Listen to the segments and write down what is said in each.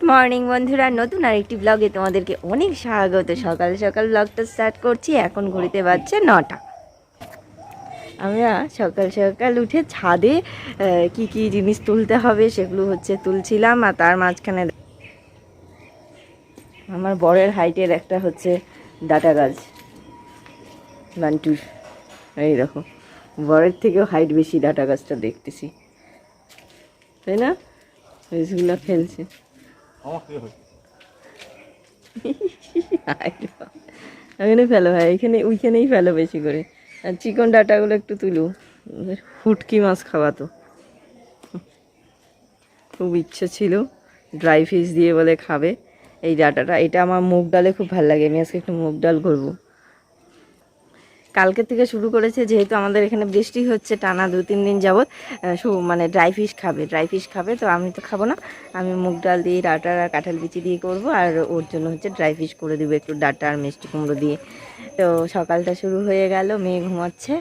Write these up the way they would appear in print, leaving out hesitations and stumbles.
Morning বন্ধুরা, নতুন আরেকটি ব্লগে তোমাদেরকে অনেক স্বাগত। সকাল সকাল ব্লগটা স্টার্ট করছি। এখন ঘড়িতে বাজছে 9টা। আমরা সকাল সকাল উঠে ছাদে কি কি জিনিস তুলতে হবে সেগুলো তুলছিলাম। আর তার মাঝখানে আমার বরের হাইটের একটা ডাটা গাছ, বান্টুর। এই দেখো, বরের থেকেও হাইট বেশি ডাটা গাছটা দেখতেছি, তাই না? গাছগুলো ফেলছে। এখানে ফেলো, হ্যাঁ এখানে ওইখানেই ফেলো বেশি করে। আর চিকন ডাটাগুলো একটু তুলো, ফুটকি মাছ খাওয়াতো। খুব ইচ্ছে ছিল ড্রাই ফিশ দিয়ে বলে খাবে এই ডাটাটা। এটা আমার মুগ ডালে খুব ভালো লাগে। আমি আজকে একটু মুগ ডাল করবো। কালকে থেকে শুরু করেছে, যেহেতু আমাদের এখানে বৃষ্টি হচ্ছে টানা 2-3 দিন যাবৎ, মানে ড্রাই ফিশ খাবে। তো আমি তো খাবো না, আমি মুগ ডাল দিয়ে ডাটা আর কাঁঠাল বিচি দিয়ে করবো। আর ওর জন্য ড্রাই ফিশ করে দেবো একটু ডাটা আর মিষ্টি কুমড়ো দিয়ে। তো সকালটা শুরু হয়ে গেল, মেয়ে ঘুমাচ্ছে।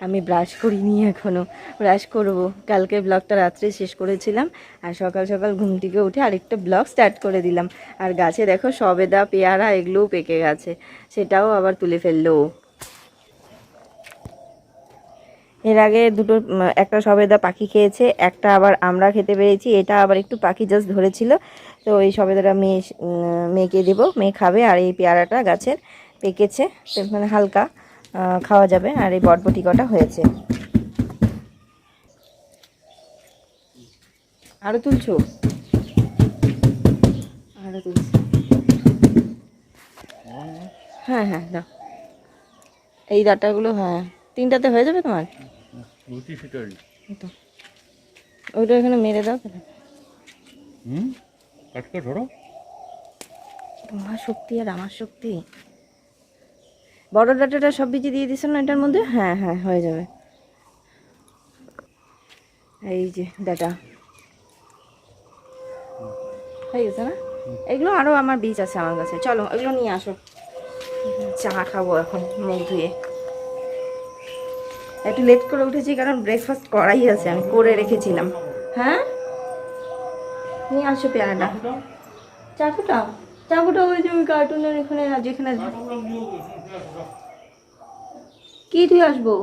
আমি ব্রাশ করিনি, এখনও ব্রাশ করব। কালকে ব্লগটা রাত্রে শেষ করেছিলাম, আর সকাল সকাল ঘুম থেকে উঠে আরেকটা ব্লগ স্টার্ট করে দিলাম। আর গাছে দেখো সবেদা, পেয়ারা এগুলোও পেকে গেছে, সেটাও আবার তুলে ফেললো। এর আগে একটা সবেদা পাখি খেয়েছে, একটা আবার আমরা খেতে পেরেছি। এটা আবার একটু পাখি জাস্ট ধরেছিল। তো এই সবেদাটা মেয়েকে দেবো, মেয়ে খাবে। আর এই পেয়ারাটা গাছের পেকেছে, মানে হালকা খাওয়া যাবে। আর এই বটবটি কটা হয়েছে। আরও তুলছো? আরও তুলছি। হ্যাঁ হ্যাঁ দাও, এই ডাটাগুলো। হ্যাঁ, 3টাতে হয়ে যাবে তোমার। তো ওইটা এখানে মেরে দাও তাহলে। ধরো, তোমার শক্তি আর আমার শক্তি। বড় ডাটাটা সব বীজ দিয়ে দিছো না এটার মধ্যে? হ্যাঁ হ্যাঁ, হয়ে যাবে। এই যে ডাটা হয়ে গেছে না? এগুলো আরও আমার বীজ আছে আমার কাছে। চলো এগুলো নিয়ে আসো, চা খাবো এখন মুখ ধুয়ে। একটু লেট করে উঠেছি কারণ ব্রেকফাস্ট করাই আছে, আমি করে রেখেছিলাম। হ্যাঁ নিয়ে আসো পেয়ারাটা। চাকুটা ওই যে ওই কার্টুনের এখানে, যেখানে কি ধুয়ে আসবো।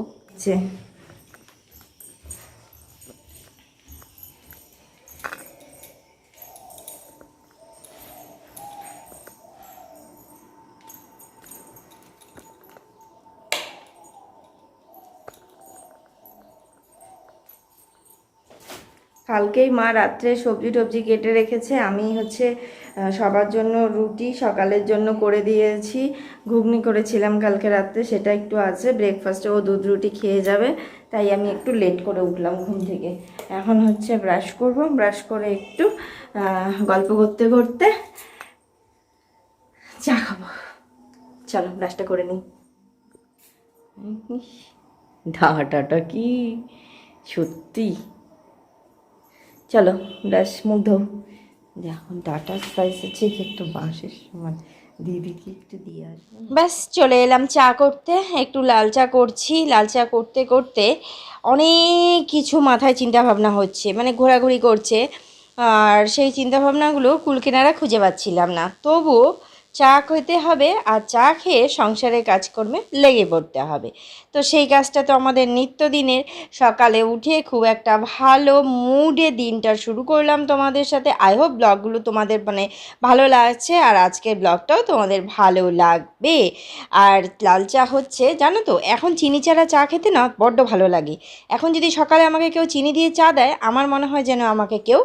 কালকেই মা রাত্রে সবজি টবজি কেটে রেখেছে। আমি সবার জন্য রুটি সকালের জন্য করে দিয়েছি। ঘুগনি করেছিলাম কালকে রাত্রে, সেটা একটু আছে। ব্রেকফাস্টে ও দুধ রুটি খেয়ে যাবে, তাই আমি একটু লেট করে উঠলাম ঘুম থেকে। এখন ব্রাশ করব, ব্রাশ করে একটু গল্প করতে করতে চা খাবো। চলো ব্রাশটা করে নিই। ডাটাটা কি সত্যি। চলো ব্রাশ মুখ ধো। এখন ডাটার সাইজ আছে একটু বাঁশের সমান, দিদিকে একটু দিয়ে আসবো। ব্যাস চলে এলাম চা করতে। একটু লাল চা করছি। লাল চা করতে করতে অনেক কিছু মাথায় চিন্তা ভাবনা হচ্ছে, মানে ঘোরাঘুরি করছে। আর সেই চিন্তা ভাবনাগুলো কুলকিনারা খুঁজে পাচ্ছিলাম না। তবুও চা খেতে হবে, আর চা খেয়ে সংসারের কাজকর্মে লেগে পড়তে হবে। তো সেই কাজটা তো আমাদের নিত্যদিনের। সকালে উঠে খুব একটা ভালো মুডে দিনটা শুরু করলাম তোমাদের সাথে। আই হোপ ব্লগগুলো তোমাদের ভালো লাগছে, আর আজকের ব্লগটাও তোমাদের ভালো লাগবে। আর লাল চা জানো তো, এখন চিনি ছাড়া চা খেতে না বড্ড ভালো লাগে। এখন যদি সকালে আমাকে কেউ চিনি দিয়ে চা দেয়, আমার মনে হয় যেন আমাকে কেউ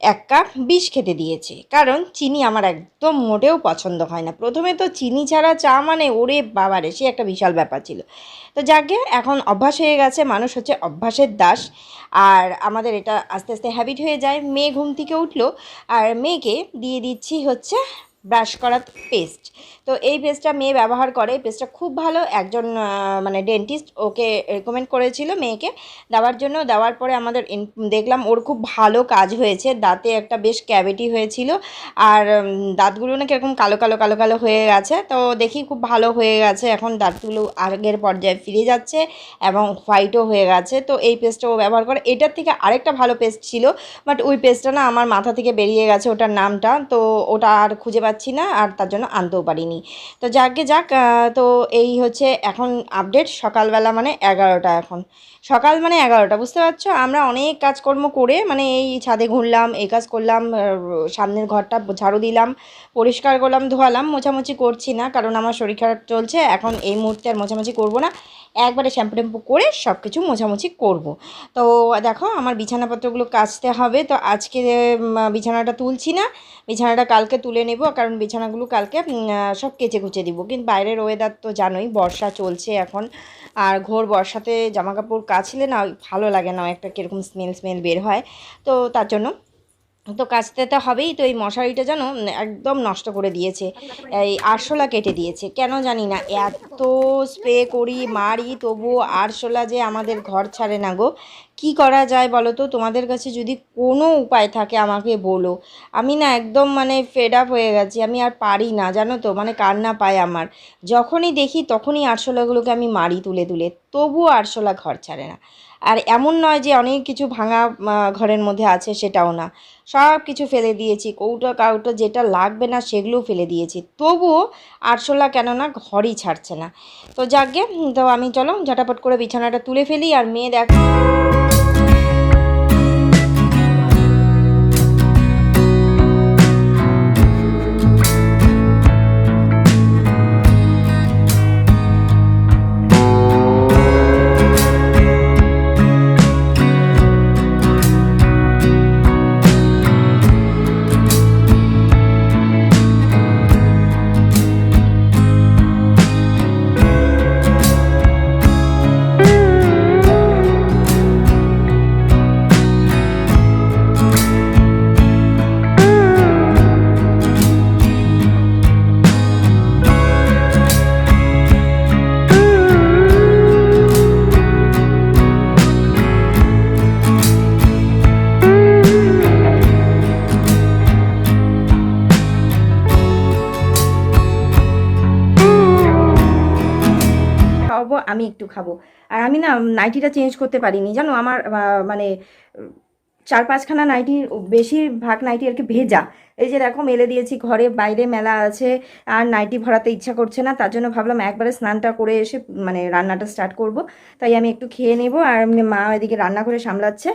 1 কাপ বিষ খেতে দিয়েছে। কারণ চিনি আমার একদম মোটেও পছন্দ হয় না। প্রথমে তো চিনি ছাড়া চা মানে ওরে বাবারে, সে একটা বিশাল ব্যাপার ছিল। তো যাকে এখন অভ্যাস হয়ে গেছে, মানুষ অভ্যাসের দাস। আর আমাদের এটা আস্তে আস্তে হ্যাবিট হয়ে যায়। মেয়ে ঘুম থেকে উঠলো, আর মেয়েকে দিয়ে দিচ্ছি ব্রাশ করার পেস্ট। তো এই পেস্টটা মেয়ে ব্যবহার করে, পেস্টটা খুব ভালো। একজন মানে ডেন্টিস্ট ওকে রেকমেন্ড করেছিল মেয়েকে দেওয়ার জন্য। দেওয়ার পরে আমাদের দেখলাম ওর খুব ভালো কাজ হয়েছে। দাঁতে একটা বেশ ক্যাভিটি হয়েছিল, আর দাঁতগুলো না কীরকম কালো কালো কালো কালো হয়ে গেছে। তো দেখি খুব ভালো হয়ে গেছে, এখন দাঁতগুলো আগের পর্যায়ে ফিরে যাচ্ছে এবং হোয়াইটও হয়ে গেছে। তো এই পেস্টটা ও ব্যবহার করে। এটার থেকে আরেকটা ভালো পেস্ট ছিল, বাট ওই পেস্টটা না আমার মাথা থেকে বেরিয়ে গেছে ওটার নামটা, তো ওটা আর খুঁজে পাচ্ছি না, আর তার জন্য আনতেও পারিনি। তো যাকে যাক, তো এই হচ্ছে এখন আপডেট। সকালবেলা মানে 11টা, এখন সকাল মানে 11টা, বুঝতে পারছো। আমরা অনেক কাজকর্ম করে মানে এই ছাদে ঘুরলাম, এই কাজ করলাম, সামনের ঘরটা ঝাড়ু দিলাম, পরিষ্কার করলাম, ধোয়ালাম। মোছামুছি করছি না, কারণ আমার শরীর খারাপ চলছে এখন, এই মুহূর্তে আর মোছামুছি করবো না। একবারে শ্যাম্পু ট্যাম্পু করে সব কিছু মোছামুছি করব। তো দেখো আমার বিছানাপত্রগুলো কাচতে হবে। তো আজকে বিছানাটা তুলছি না, বিছানাটা কালকে তুলে নেব, কারণ বিছানাগুলো কালকে সব কেচে কুচে দিব। কিন্তু বাইরের ওয়েদার তো জানোই, বর্ষা চলছে এখন, আর ঘোর বর্ষাতে জামাকাপড় কাচলে না ভালো লাগে না, একটা কীরকম স্মেল বের হয়। তো তার জন্য তো কাচতে তো হবেই। তো এই মশারিটা যেন একদম নষ্ট করে দিয়েছে, এই আরশোলা কেটে দিয়েছে কেন জানি না। এত স্প্রে করি মারি তবুও আরশোলা যে আমাদের ঘর ছাড়ে না গো। কি করা যায় বলো তো? তোমাদের কাছে যদি কোনো উপায় থাকে আমাকে বলো। আমি না একদম মানে ফেড আপ হয়ে গেছি, আমি আর পারি না জানো তো, মানে কান্না পায় আমার। যখনই দেখি তখনই আরশোলাগুলোকে আমি মারি তুলে তুলে, তবুও আরশোলা ঘর ছাড়ে না। আর এমন নয় যে অনেক কিছু ভাঙা ঘরের মধ্যে আছে, সেটাও না। সব কিছু ফেলে দিয়েছি, কৌটো কাউটো যেটা লাগবে না সেগুলোও ফেলে দিয়েছি, তবুও আরশোলা কেন না ঘরই ছাড়ছে না। তো যাকগে, তো আমি চলো ঝটাপট করে বিছানাটা তুলে ফেলি। আর মেয়ে দেখ, খাওয়াবো, আমি একটু খাবো। আর আমি না নাইটিটা চেঞ্জ করতে পারিনি জানো, আমার মানে 4-5খানা নাইটির বেশিরভাগ নাইটি আর কি ভেজা। এই যে দেখো মেলে দিয়েছি, ঘরে বাইরে মেলা আছে, আর নাইটি ভরাতে ইচ্ছা করছে না। তার জন্য ভাবলাম একবারে স্নানটা করে এসে মানে রান্নাটা স্টার্ট করব। তাই আমি একটু খেয়ে নেব। আর মা এদিকে রান্না করে সামলাচ্ছে,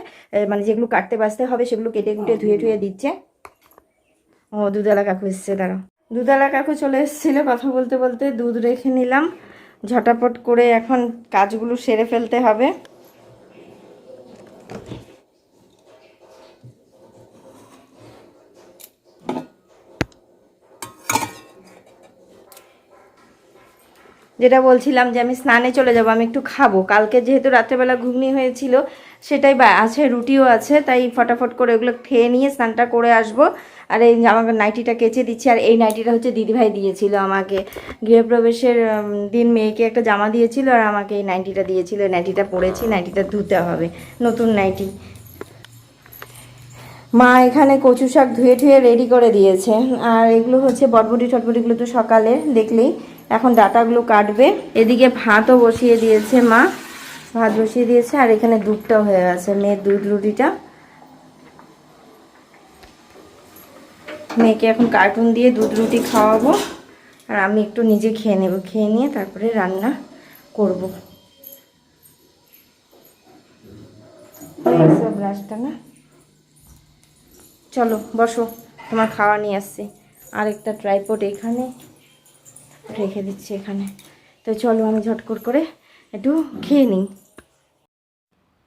মানে যেগুলো কাটতে বাছতে হবে সেগুলো কেটে কুটে ধুয়ে টুয়ে দিচ্ছে। ও দুধওয়ালা কাকু এসছে, দাঁড়াও। দুধওয়ালা কাকু চলে এসেছিলো, কথা বলতে বলতে দুধ রেখে নিলাম। ঝটাপট করে এখন কাজগুলো সেরে ফেলতে হবে। যেটা বলছিলাম যে আমি স্নানে চলে যাব, আমি একটু খাবো। কালকে যেহেতু রাত্রেবেলা ঘুগনি হয়েছিল, সেটাই বা আছে, রুটিও আছে, তাই ফটাফট করে ওগুলো খেয়ে নিয়ে স্নানটা করে আসব। আর এই আমাকে নাইটিটা কেচে দিচ্ছি। আর এই নাইটিটা হচ্ছে দিদিভাই দিয়েছিল আমাকে, গৃহপ্রবেশের দিন মেয়েকে একটা জামা দিয়েছিল, আর আমাকে এই নাইটিটা দিয়েছিল। এই নাইটিটা পরেছি, নাইটিটা ধুতে হবে, নতুন নাইটি। মা এখানে কচু শাক ধুয়ে ঠুয়ে রেডি করে দিয়েছে। আর এগুলো হচ্ছে বটবটি টটবটিগুলো তো সকালে দেখলেই। এখন ডাটাগুলো কাটবে। এদিকে ভাতও বসিয়ে দিয়েছে মা, ভাত বসিয়ে দিয়েছে। আর এখানে দুধটাও হয়ে গেছে, মেয়ের দুধ রুটিটা। মেয়েকে এখন কার্টুন দিয়ে দুধ রুটি খাওয়াবো, আর আমি একটু নিজে খেয়ে নেব। খেয়ে নিয়ে তারপরে রান্না করব। ব্রাশটা না, চলো বসো, তোমার খাওয়া নিয়ে আসছি। আরেকটা ট্রাইপড এখানে রেখে দিচ্ছি এখানে। তো চলো আমি ঝটকট করে একটু খেয়ে নিই।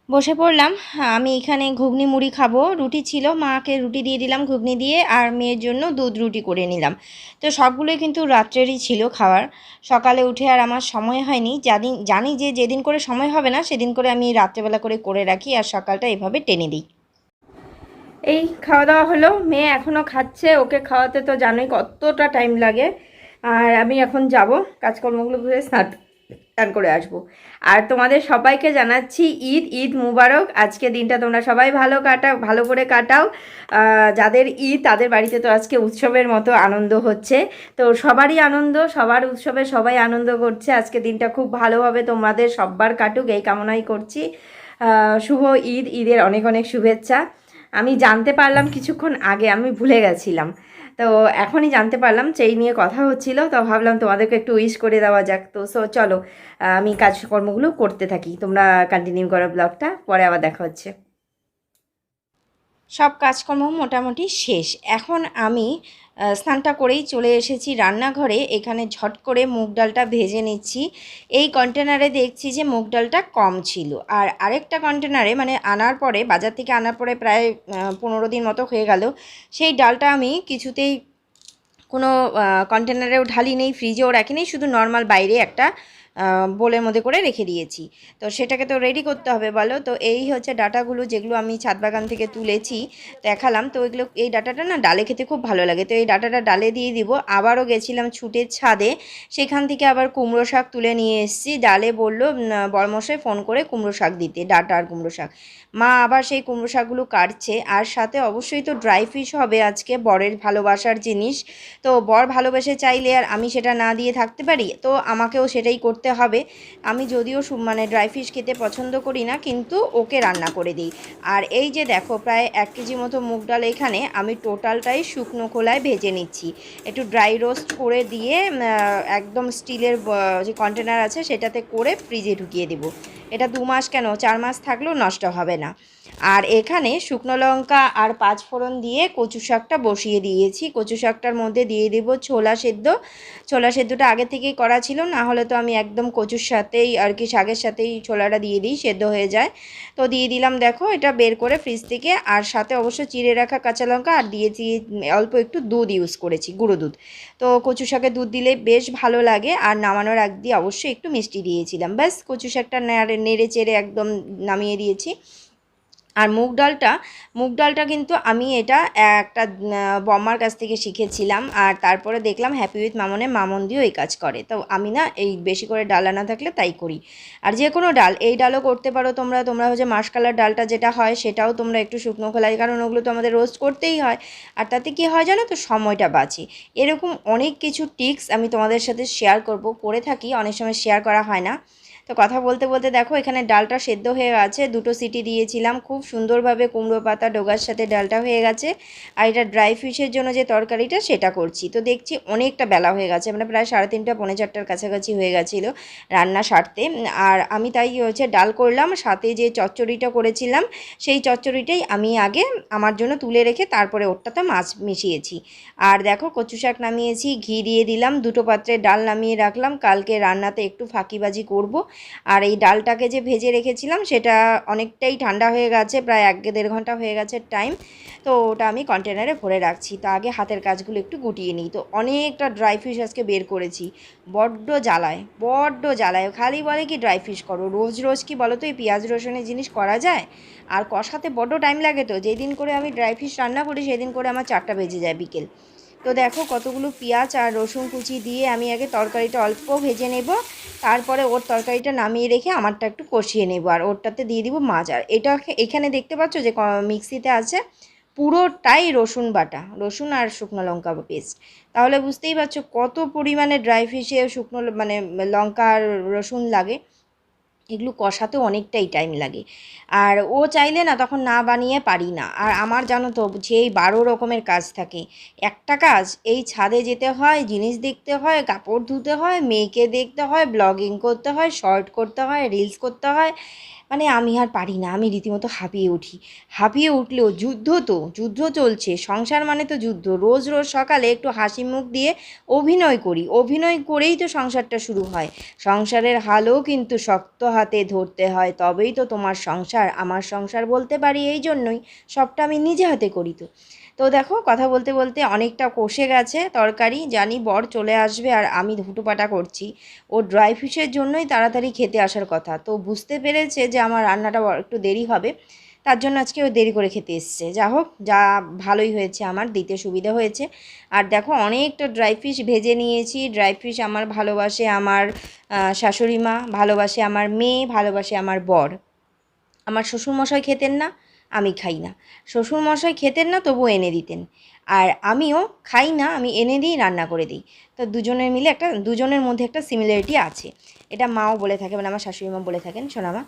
বসে পড়লাম। আমি এখানে ঘুগনি মুড়ি খাবো, রুটি ছিল, মাকে রুটি দিয়ে দিলাম ঘুগনি দিয়ে, আর মেয়ের জন্য দুধ রুটি করে নিলাম। তো সবগুলোই কিন্তু রাত্রেরই ছিল খাওয়ার। সকালে উঠে আর আমার সময় হয়নি। জানি যে যেদিন করে সময় হবে না সেদিন করে আমি রাত্রেবেলা করে রাখি, আর সকালটা এভাবে টেনে দিই। এই খাওয়া দাওয়া হলো, মেয়ে এখনও খাচ্ছে, ওকে খাওয়াতে তো জানোই কতটা টাইম লাগে। আর আমি এখন যাব কাজকর্মগুলো করে স্নান করে আসবো। আর তোমাদের সবাইকে জানাচ্ছি ঈদ ঈদ মুবারক। আজকে দিনটা তোমরা সবাই ভালো করে কাটাও। যাদের ঈদ তাদের বাড়িতে তো আজকে উৎসবের মতো আনন্দ হচ্ছে। তো সবারই আনন্দ, সবার উৎসবে সবাই আনন্দ করছে। আজকে দিনটা খুব ভালোভাবে তোমাদের সব্বার কাটুক এই কামনাই করছি। শুভ ঈদ, ঈদের অনেক অনেক শুভেচ্ছা। আমি জানতে পারলাম কিছুক্ষণ আগে, আমি ভুলে গেছিলাম, তো এখনই জানতে পারলাম, সেই নিয়ে কথা হচ্ছিল, তো ভাবলাম তোমাদেরকে একটু উইশ করে দেওয়া যাক। তো চলো আমি কাজকর্মগুলো করতে থাকি, তোমরা কন্টিনিউ করো ব্লগটা, পরে আবার দেখা হচ্ছে। সব কাজকর্ম মোটামুটি শেষ। এখন আমি স্নানটা করেই চলে এসেছি রান্নাঘরে। এখানে ঝট করে মুগ ডালটা ভেজে নিচ্ছি। এই কন্টেনারে দেখছি যে মুগ ডালটা কম ছিল, আর আরেকটা কন্টেনারে মানে আনার পরে, বাজার থেকে আনার পরে প্রায় 15 দিন মতো হয়ে গেল, সেই ডালটা আমি কিছুতেই কোনো কন্টেনারেও ঢালি নেই, ফ্রিজেও রাখি নেই, শুধু নর্মাল বাইরে একটা বোলের মধ্যে করে রেখে দিয়েছি। তো সেটাকে তো রেডি করতে হবে বলো। তো এই হচ্ছে ডাটাগুলো, যেগুলো আমি ছাদ বাগান থেকে তুলেছি দেখালাম। তো এগুলো, এই ডাটাটা না ডালে খেতে খুব ভালো লাগে, তো এই ডাটাটা ডালে দিয়ে দিব। আবারও গেছিলাম ছুটে ছাদে, সেখান থেকে আবার কুমড়ো শাক তুলে নিয়ে এসেছি। ডালে বললো বড়মশাই ফোন করে কুমড়ো শাক দিতে, ডাটা আর কুমড়ো শাক। মা আবার সেই কুমড়ো শাকগুলো কাটছে, আর সাথে অবশ্যই তো ড্রাই ফিশ হবে আজকে, বরের ভালোবাসার জিনিস। তো বর ভালোবেসে চাইলে আর আমি সেটা না দিয়ে থাকতে পারি, তো আমাকেও সেটাই করতে হবে। আমি যদিও মানে ড্রাই ফিশ খেতে পছন্দ করি না, কিন্তু ওকে রান্না করে দিই। আর এই যে দেখো, প্রায় 1 কেজি মতো মুগ ডাল এখানে আমি টোটালটাই শুকনো খোলায় ভেজে নিচ্ছি, একটু ড্রাই রোস্ট করে দিয়ে একদম স্টিলের যে কন্টেনার আছে সেটাতে করে ফ্রিজে ঢুকিয়ে দেবো। এটা 2 মাস কেন 4 মাস থাকলেও নষ্ট হবে না। আর এখানে শুকনো লঙ্কা আর 5 ফোড়ন দিয়ে কচু শাকটা বসিয়ে দিয়েছি। কচু শাকটার মধ্যে দিয়ে দেবো ছোলা সেদ্ধ। ছোলা সেদ্ধটা আগে থেকেই করা ছিল, না হলে তো আমি একদম কচুর সাথেই আর কি শাকের সাথেই ছোলাটা দিয়ে দিই, সেদ্ধ হয়ে যায়। তো দিয়ে দিলাম, দেখো এটা বের করে ফ্রিজ থেকে। আর সাথে অবশ্য চিড়ে রাখা কাঁচা লঙ্কা আর দিয়েছি অল্প একটু দুধ ইউজ করেছি, গুঁড়ো দুধ। তো কচু শাকে দুধ দিলে বেশ ভালো লাগে। আর নামানোর আগ দিয়ে অবশ্যই একটু মিষ্টি দিয়েছিলাম, ব্যাস কচু শাকটা নেড়ে চেড়ে একদম নামিয়ে দিয়েছি। আর মুগ ডালটা কিন্তু আমি এটা একটা বম্মার কাছ থেকে শিখেছিলাম, আর তারপরে দেখলাম হ্যাপি উইথ মামন দিয়েও এই কাজ করে। তো আমি না এই বেশি করে ডাল আনা থাকলে তাই করি। আর যে কোনো ডাল, এই ডালও করতে পারো তোমরা হচ্ছে মাসকালার ডালটা যেটা হয় সেটাও তোমরা একটু শুকনো খোলায়, কারণ ওগুলো তো আমাদের রোস্ট করতেই হয়। আর তাতে কি হয় জানো তো, সময়টা বাঁচে। এরকম অনেক কিছু টিপস আমি তোমাদের সাথে শেয়ার করে থাকি, অনেক সময় শেয়ার করা হয় না। তো কথা বলতে বলতে দেখো এখানে ডালটা সেদ্ধ হয়ে গেছে, 2টো সিটি দিয়েছিলাম, খুব সুন্দরভাবে কুমড়ো পাতা ডোগার সাথে ডালটা হয়ে গেছে। আর এটা ড্রাই ফিশের জন্য যে তরকারিটা সেটা করছি। তো দেখছি অনেকটা বেলা হয়ে গেছে, মানে প্রায় 3:30 পৌনে 4টার কাছাকাছি হয়ে গেছিলো রান্না সারতে। আর আমি তাই হচ্ছে ডাল করলাম, সাথে যে চচ্চড়িটা করেছিলাম সেই চচ্চড়িটাই আমি আগে আমার জন্য তুলে রেখে তারপরে ওরটাতে মাছ মিশিয়েছি। আর দেখো কচু শাক নামিয়েছি, ঘি দিয়ে দিলাম, 2টো পাত্রে ডাল নামিয়ে রাখলাম, কালকে রান্নাতে একটু ফাঁকিবাজি করব। আর এই ডালটাকে যে ভেজে রেখেছিলাম সেটা অনেকটাই ঠান্ডা হয়ে গেছে, প্রায় 1-1.5 ঘন্টা হয়ে গেছে টাইম। তো ওটা আমি কন্টেনারে ভরে রাখছি। তো আগে হাতের কাজগুলো একটু গুটিয়ে নিই। তো অনেকটা ড্রাই ফিশ আজকে বের করেছি, বড্ড জ্বালায়, খালি বলে কি ড্রাই ফিশ করো, রোজ রোজ কি বলো তো এই পেঁয়াজ রসুনের জিনিস করা যায়? আর কষাতে বড্ড টাইম লাগে। তো যেদিন করে আমি ড্রাই ফিশ রান্না করি সেদিন করে আমার 4টা বেজে যায় বিকেল। তো দেখো কতগুলো পেঁয়াজ আর রসুন কুচি দিয়ে আমি আগে তরকারিটা অল্প ভেজে নেব, তারপরে ওর তরকারিটা নামিয়ে রেখে আমারটা একটু কষিয়ে নেব, আর ওরটাতে দিয়ে দিব মাছ। আর এটা এখানে দেখতে পাচ্ছ যে মিক্সিতে আছে পুরোটাই রসুন বাটা, রসুন আর শুকনো লঙ্কা পেস্ট। তাহলে বুঝতেই পারছো কত পরিমাণে ড্রাই ফিশে শুকনো মানে লঙ্কা আর রসুন লাগে, এগুলো কষাতেও অনেকটাই টাইম লাগে। আর ও চাইলে না তখন না বানিয়ে পারি না। আর আমার জানো তো যেই 12 রকমের কাজ থাকে, একটা কাজ এই ছাদে যেতে হয়, জিনিস দেখতে হয়, কাপড় ধুতে হয়, মেয়েকে দেখতে হয়, ব্লগিং করতে হয়, শর্ট করতে হয়, রিলস করতে হয়, মানে আমি আর পারি না, আমি রীতিমতো হাঁপিয়ে উঠি। হাঁপিয়ে উঠলেও যুদ্ধ চলছে, সংসার মানে তো যুদ্ধ। রোজ রোজ সকালে একটু হাসি মুখ দিয়ে অভিনয় করেই তো সংসারটা শুরু হয়। সংসারের হালও কিন্তু শক্ত হাতে ধরতে হয়, তবেই তো তোমার সংসার। আমার সংসার বলতে পারি এই জন্যই, সবটা আমি নিজে হাতে করি। তো তো দেখো কথা বলতে বলতে অনেকটা কষে গেছে তরকারি, জানি বর চলে আসবে আর আমি হুটোপাটা করছি। ও ড্রাই ফিশের জন্যই তাড়াতাড়ি খেতে আসার কথা, তো বুঝতে পেরেছে যে আমার রান্নাটা একটু দেরি হবে, তার জন্য আজকে ও দেরি করে খেতে এসছে। যা হোক, যা ভালোই হয়েছে, আমার দিতে সুবিধা হয়েছে। আর দেখো অনেকটা ড্রাই ফিশ ভেজে নিয়েছি। ড্রাই ফিশ আমার ভালোবাসে আমার শাশুড়ি মা, ভালোবাসে আমার মেয়ে, ভালোবাসে আমার বর। আমার শ্বশুরমশাই খেতেন না, আমি খাই না। শ্বশুরমশাই খেতেন না, তবুও এনে দিতেন। আর আমিও খাই না, আমি এনে দিই, রান্না করে দিই। তো দুজনের মিলে দুজনের মধ্যে একটা সিমিলারিটি আছে। এটা মাও বলে থাকে, মানে আমার শাশুড়ি মা বলে থাকেন, সোনামা।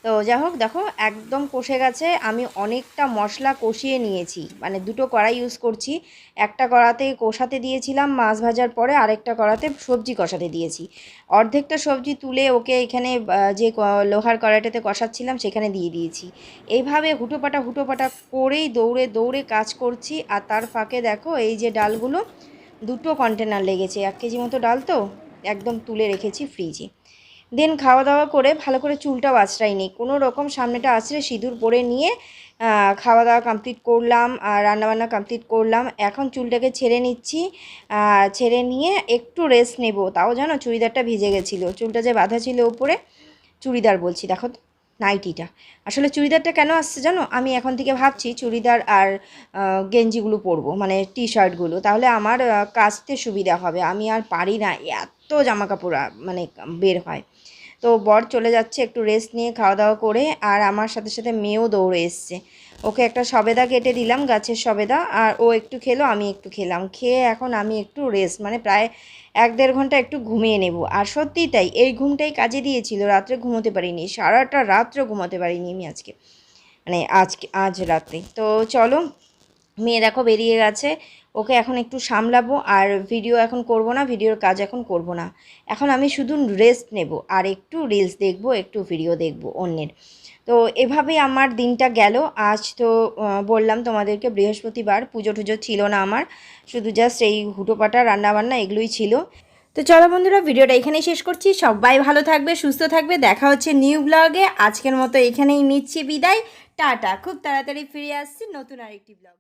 তো যাই হোক, দেখো একদম কষে গেছে। আমি অনেকটা মশলা কষিয়ে নিয়েছি, মানে দুটো কড়াই ইউজ করছি। একটা কড়াতে কষাতে দিয়েছিলাম মাছ ভাজার পরে, আরেকটা কড়াতে সবজি কষাতে দিয়েছি। অর্ধেকটা সবজি তুলে ওকে এখানে যে লোহার কড়াইটাতে কষাচ্ছিলাম সেখানে দিয়ে দিয়েছি। এইভাবে হুটোপাটা করেই দৌড়ে দৌড়ে কাজ করছি। আর তার ফাঁকে দেখো এই যে ডালগুলো, দুটো কন্টেনার লেগেছে, 1 কেজি মতো ডাল, তো একদম তুলে রেখেছি ফ্রিজে। দেন খাওয়া দাওয়া করে ভালো করে চুলটাও আঁচড়াইনি, কোনো রকম সামনেটা আঁচড়ে সিঁদুর পরে নিয়ে খাওয়া দাওয়া কমপ্লিট করলাম, আর রান্নাবান্না কমপ্লিট করলাম। এখন চুলটাকে ছেড়ে নিচ্ছি। ছেড়ে নিয়ে একটু রেস্ট নেব। তাও জানো চুড়িদারটা ভিজে গেছিলো, চুলটা যে বাঁধা ছিল উপরে, চুড়িদার বলছি, দেখো তো, নাইটিটা। আসলে চুড়িদারটা কেন আসছে জানো, আমি এখন থেকে ভাবছি চুড়িদার আর গেঞ্জিগুলো পরবো, মানে টি শার্টগুলো, তাহলে আমার কাচতে সুবিধা হবে। আমি আর পারি না, এত জামা কাপড় মানে বের হয়। তো বর চলে যাচ্ছে একটু রেস্ট নিয়ে খাওয়া দাওয়া করে, আর আমার সাথে সাথে মেয়েও দৌড়ে এসছে। ওকে একটা সবেদা কেটে দিলাম, গাছের সবেদা, আর ও একটু খেলো, আমি একটু খেলাম। খেয়ে এখন আমি একটু রেস্ট, মানে প্রায় 1-1.5 ঘন্টা একটু ঘুমিয়ে নেব। আর সত্যিই তাই, এই ঘুমটাই কাজে দিয়েছিল। রাত্রে ঘুমোতে পারিনি, সারাটা রাত্রে ঘুমোতে পারিনি আমি আজকে, মানে আজ রাতে। তো চলো, মেয়ে দেখো বেরিয়ে গেছে, ওকে এখন একটু সামলাবো। আর ভিডিও এখন করব না, ভিডিওর কাজ এখন করব না। এখন আমি শুধু রেস্ট নেব, আর একটু রিলস দেখব, একটু ভিডিও দেখব অন্যের। তো এভাবেই আমার দিনটা গেল। আজ তো বললাম তোমাদেরকে বৃহস্পতিবার, পুজো টুজো ছিল না আমার, শুধু জাস্ট এই হুটোপাটা রান্নাবান্না এগুলোই ছিল। তো চলো বন্ধুরা, ভিডিওটা এখানেই শেষ করছি। সবাই ভালো থাকবে, সুস্থ থাকবে, দেখা হচ্ছে নিউ ব্লগে। আজকের মতো এখানেই নিচ্ছি বিদায়, টাটা। খুব তাড়াতাড়ি ফিরে আসছি নতুন আরেকটি ব্লগ।